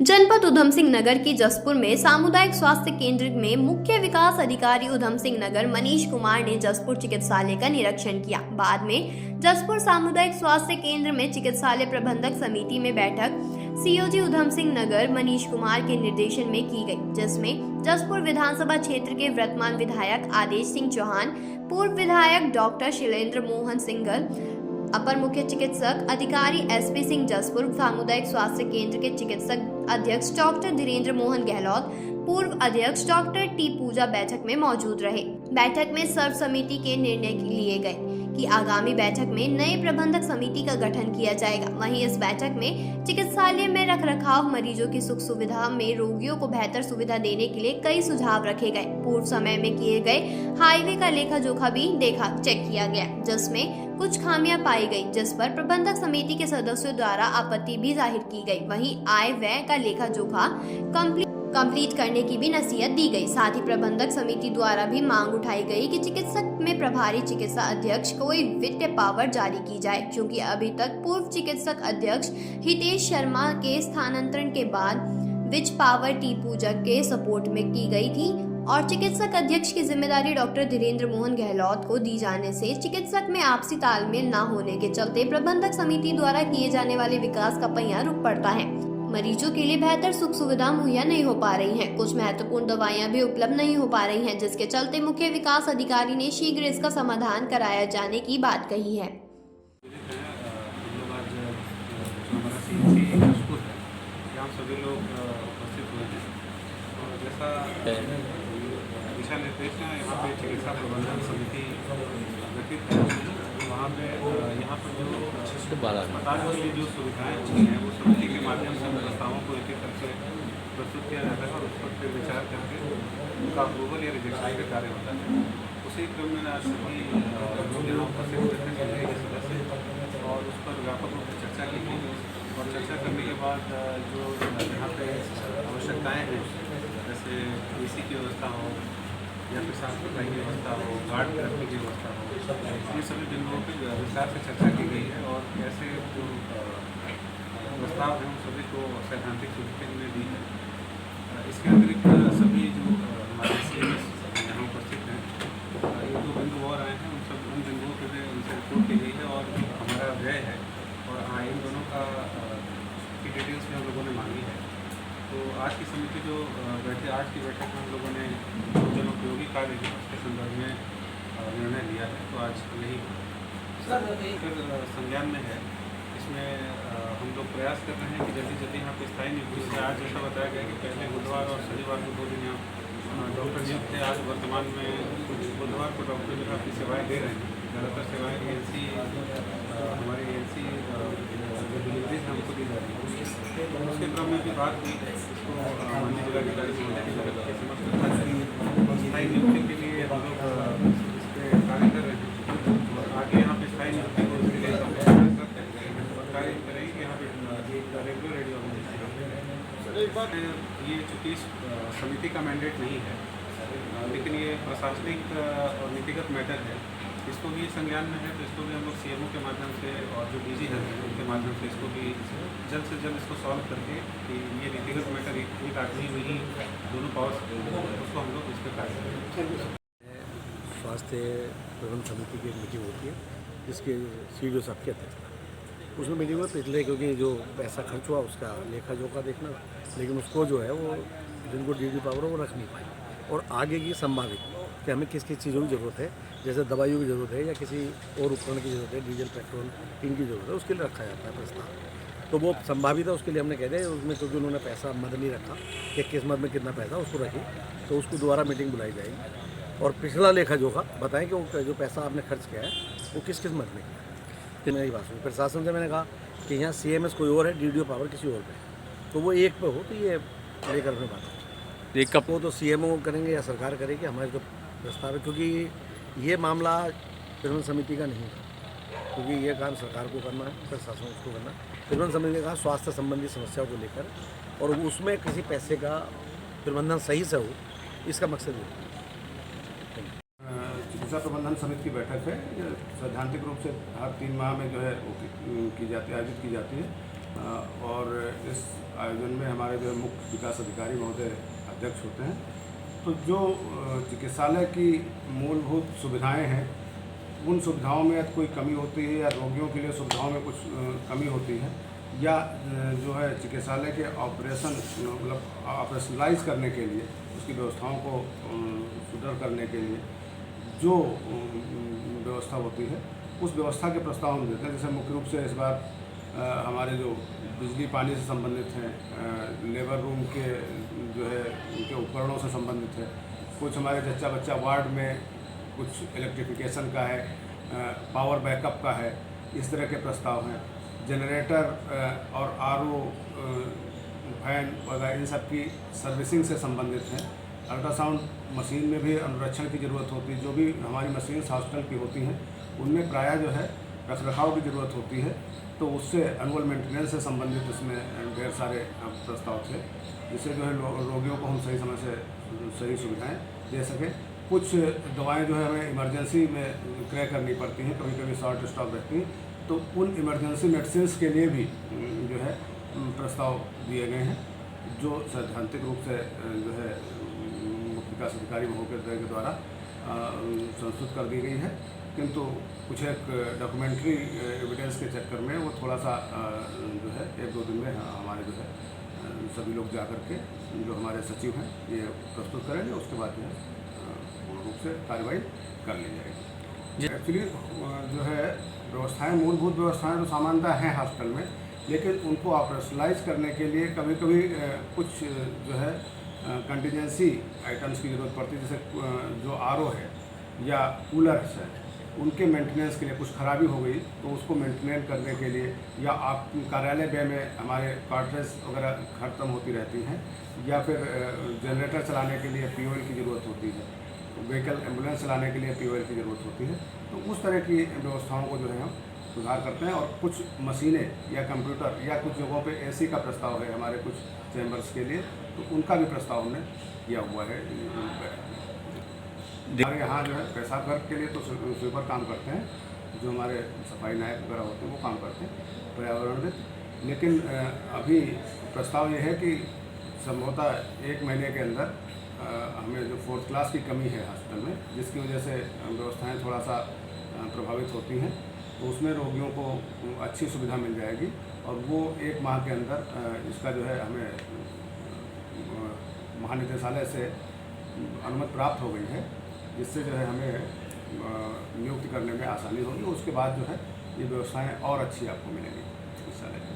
जनपद उधम सिंह नगर की जसपुर में सामुदायिक स्वास्थ्य केंद्र में मुख्य विकास अधिकारी उधम सिंह नगर मनीष कुमार ने जसपुर चिकित्सालय का निरीक्षण किया। बाद में जसपुर सामुदायिक स्वास्थ्य केंद्र में चिकित्सालय प्रबंधक समिति में बैठक सीओजी उधम सिंह नगर मनीष कुमार के निर्देशन में की गई, जिसमें जसपुर विधानसभा क्षेत्र के वर्तमान विधायक आदेश सिंह चौहान, पूर्व विधायक डॉक्टर शिलेंद्र मोहन सिंघल, अपर मुख्य चिकित्सक अधिकारी एसपी सिंह जसपुर सामुदायिक स्वास्थ्य केंद्र के चिकित्सक अध्यक्ष डॉक्टर धीरेन्द्र मोहन गहलोत, पूर्व अध्यक्ष डॉक्टर टी पूजा बैठक में मौजूद रहे। बैठक में सर्व समिति के निर्णय लिए गए कि आगामी बैठक में नए प्रबंधक समिति का गठन किया जाएगा। वहीं इस बैठक में चिकित्सालय में रखरखाव, मरीजों की सुख सुविधा में रोगियों को बेहतर सुविधा देने के लिए कई सुझाव रखे गए। पूर्व समय में किए गए हाईवे का लेखा जोखा भी चेक किया गया, जिसमें कुछ खामियां पाई गई, जिस पर प्रबंधक समिति के सदस्यों द्वारा आपत्ति भी जाहिर की गई। वहीं आय व्यय का लेखा जोखा कंप्लीट करने की भी नसीहत दी गई। साथ ही प्रबंधक समिति द्वारा भी मांग उठाई गई कि चिकित्सक में प्रभारी चिकित्सा अध्यक्ष कोई वित्तीय पावर जारी की जाए, क्योंकि अभी तक पूर्व चिकित्सक अध्यक्ष हितेश शर्मा के स्थानांतरण के बाद विच पावर टी पूजा के सपोर्ट में की गई थी और चिकित्सक अध्यक्ष की जिम्मेदारी डॉक्टर धीरेन्द्र मोहन गहलोत को दी जाने से चिकित्सक में आपसी तालमेल न होने के चलते प्रबंधक समिति द्वारा किए जाने वाले विकास का पहिया रुक पड़ता है। मरीजों के लिए बेहतर सुख सुविधा मुहैया नहीं हो पा रही हैं। कुछ महत्वपूर्ण दवाइयां भी उपलब्ध नहीं हो पा रही हैं, जिसके चलते मुख्य विकास अधिकारी ने शीघ्र इसका समाधान कराया जाने की बात कही है। सभी लोग उपस्थित हुए हैं और जैसा दिशा निर्देश है, यहाँ पे चिकित्सा प्रबंधन समिति गठित है। वहाँ पे यहाँ पर जो अस्पताल के लिए जो सुविधाएँ हैं वो समिति के माध्यम से प्रस्तावों को एक एक करके प्रस्तुत किया जाता है और उस पर फिर विचार करके उनका अप्रूवल या रिजेक्शन का कार्य होता है। उसी क्रम में आज सभी लोग यहाँ उपस्थित हुए थे, समिति के सदस्य, और उस पर व्यापक रूप से चर्चा की गई और चर्चा करने के बाद जो यहाँ पे आवश्यकताएँ हैं, जैसे एसी की व्यवस्था हो या फिर साफ सफाई की व्यवस्था हो, गार्ड रखने की व्यवस्था हो, ये सभी बिंदुओं पर विस्तार से चर्चा की गई है और ऐसे जो प्रस्ताव हैं उन सभी को सैद्धांतिक स्वीकृति में दी है। इसके अतिरिक्त सभी जो हमारे सीएमएस यहाँ उपस्थित हैं, ये दो बिंदु और आए हैं, उन बिंदुओं पर भी उनसे रिपोर्ट की गई है और जो हमारा व्यय है और इन दोनों का की डिटेल्स में हम लोगों ने मांगी है। तो आज की समिति जो आज की बैठक में हम लोगों ने जन उपयोगी कार्य के संदर्भ में निर्णय लिया है। तो आज यही फिर संज्ञान में है। इसमें हम लोग प्रयास कर रहे हैं कि जल्दी जल्दी यहाँ पे स्थायी नियुक्ति से, आज जैसा बताया गया कि पहले बुधवार और शनिवार को 2 दिन यहाँ डॉक्टर नियुक्त थे। आज वर्तमान में कुछ बुधवार को डॉक्टर जो है अपनी सेवाएँ दे रहे हैं। ज़्यादातर सेवाएँ एएनसी हमारी एएनसी जो डिलीवरीज हैं उनको दी जा रही है। तो उसके क्रम में भी बात हुई है, इसको माननीय जिलाधिकारी से स्थायी नियुक्ति के लिए हम लोग इस पर कार्य कर रहे हैं और आगे यहाँ पे स्थायी नियुक्ति को इसके लिए कार्य करेंगे कि यहाँ पे एक रेगुलर रेडियो ऑर्गेनाइजेशन। एक बात ये चूँकि समिति का मैंडेट नहीं है, लेकिन ये प्रशासनिक और नीतिगत मैटर है, इसको भी संज्ञान में है। तो इसको भी हम लोग सीएमओ के माध्यम से और जो डीजी है उनके माध्यम से इसको भी जल्द से जल्द इसको सॉल्व करके कि ये नीतिगत मैटर एक आदमी में ही दोनों पावर्स उसको हम लोग इस पर कार्य करेंगे। स्वास्थ्य प्रबंधन समिति की मीटिंग होती है, जिसके सीडीओ साहब की अध्यक्षता, उसमें मीटिंग हुई पिछले, क्योंकि जो पैसा खर्च हुआ उसका लेखा जोखा देखना, लेकिन उसको जो है वो जिनको डीडी पावर वो रख नहीं पाई और आगे की संभावित कि हमें किस किस चीज़ों की ज़रूरत है, जैसे दवाइयों की ज़रूरत है या किसी और उपकरण की ज़रूरत है, डीजल पेट्रोल इनकी ज़रूरत है, उसके लिए रखा जाता है प्रस्ताव। तो वो संभावित है, उसके लिए हमने कह दिया उसमें, क्योंकि उन्होंने पैसा मद नहीं रखा कि किस मद में कितना पैसा उसको रखी, तो उसको दोबारा मीटिंग बुलाई जाएगी और पिछला लेखा जोखा बताएं कि वो जो पैसा आपने खर्च किया है वो किस किस मद में किया है। तो मेरी बात सुनी प्रशासन से, मैंने कहा कि यहाँ सीएमएस कोई और है, डीडीओ पावर किसी और पे, तो वो एक पे हो तो ये लेकर हमें बात एक कब वो तो सीएमओ करेंगे या सरकार करेगी, हमारे जो प्रस्ताव है, क्योंकि ये मामला प्रबंधन समिति का नहीं है, क्योंकि ये काम सरकार को करना है, प्रशासन उसको करना है। प्रबंधन समिति ने कहा स्वास्थ्य संबंधी समस्याओं को लेकर और उसमें किसी पैसे का प्रबंधन सही से हो, इसका मकसद है। चिकित्सा प्रबंधन समिति की बैठक है, सैद्धांतिक रूप से हर 3 माह में जो है वो की जाती है, आयोजित की जाती है और इस आयोजन में हमारे जो मुख्य विकास अधिकारी महोदय अध्यक्ष होते हैं। तो जो चिकित्सालय की मूलभूत सुविधाएं हैं, उन सुविधाओं में यदि कोई कमी होती है या रोगियों के लिए सुविधाओं में कुछ कमी होती है, या जो है चिकित्सालय के ऑपरेशन मतलब ऑपरेशनलाइज करने के लिए उसकी व्यवस्थाओं को सुदृढ़ करने के लिए जो व्यवस्था होती है, उस व्यवस्था के प्रस्ताव हम देते हैं। जैसे मुख्य रूप से इस बार हमारे जो बिजली पानी से संबंधित हैं, लेबर रूम के जो है उनके उपकरणों से संबंधित है, कुछ हमारे जच्चा बच्चा वार्ड में कुछ इलेक्ट्रिफिकेशन का है, पावर बैकअप का है, इस तरह के प्रस्ताव हैं। जनरेटर और आरओ फैन वगैरह इन सब की सर्विसिंग से संबंधित हैं। अल्ट्रासाउंड मशीन में भी अनुरक्षण की ज़रूरत होती है। जो भी हमारी मशीन्स हॉस्पिटल की होती हैं उनमें प्रायः जो है रखरखाव की ज़रूरत होती है, तो उससे एनुअल मेंटेनेंस से संबंधित इसमें ढेर सारे प्रस्ताव थे, जिससे जो है रोगियों को हम सही समय से सही सुविधाएं दे सकें। कुछ दवाएं जो है हमें इमरजेंसी में क्रय करनी पड़ती हैं, कभी कभी शॉर्ट स्टॉक रहती हैं, तो उन इमरजेंसी मेडिसिन्स के लिए भी जो है प्रस्ताव दिए गए हैं, जो सैद्धांतिक रूप से जो है मुख्य विकास अधिकारी महोदय के द्वारा संस्तुत कर दी गई है। किंतु कुछ एक डॉक्यूमेंट्री एविडेंस के चक्कर में वो थोड़ा सा जो है 1-2 दिन में हमारे जो है सभी लोग जाकर के जो हमारे सचिव हैं ये प्रस्तुत करेंगे, उसके बाद जो है पूर्ण रूप से कार्रवाई कर ली जाएगी। एक्चुअली जो है व्यवस्थाएं, मूलभूत व्यवस्थाएं तो सामान्यतः हैं हॉस्पिटल में, लेकिन उनको ऑपरेशनलाइज करने के लिए कभी कभी कुछ जो है कंटीजेंसी आइटम्स की ज़रूरत पड़ती है। जैसे जो आरओ है या कूलर्स है, उनके मेंटेनेंस के लिए कुछ खराबी हो गई तो उसको मेंटेन करने के लिए, या आप कार्यालय व्यय में हमारे कार्ट्रेज वगैरह खत्म होती रहती हैं, या फिर जनरेटर चलाने के लिए POL की ज़रूरत होती है, व्हीकल एम्बुलेंस चलाने के लिए POL की ज़रूरत होती है, तो उस तरह की व्यवस्थाओं को जो है हम सुधार करते हैं। और कुछ मशीनें या कंप्यूटर या कुछ जगहों पे AC का प्रस्ताव है हमारे कुछ चैम्बर्स के लिए, तो उनका भी प्रस्ताव हमने किया हुआ है। हमारे यहाँ जो है पेशाब घर के लिए तो स्वीपर काम करते हैं, जो हमारे सफाई नायक वगैरह होते हैं वो काम करते हैं पर्यावरण में। लेकिन अभी प्रस्ताव ये है कि संभवतः 1 महीने के अंदर हमें जो 4th क्लास की कमी है हॉस्पिटल में, जिसकी वजह से व्यवस्थाएं थोड़ा सा प्रभावित होती हैं, तो उसमें रोगियों को अच्छी सुविधा मिल जाएगी। और वो 1 माह के अंदर इसका जो है हमें महानिदेशालय से अनुमति प्राप्त हो गई है, जिससे जो है हमें नियुक्ति करने में आसानी होगी। उसके बाद जो है ये व्यवस्थाएं और अच्छी आपको मिलेंगी चिकित्सालय में।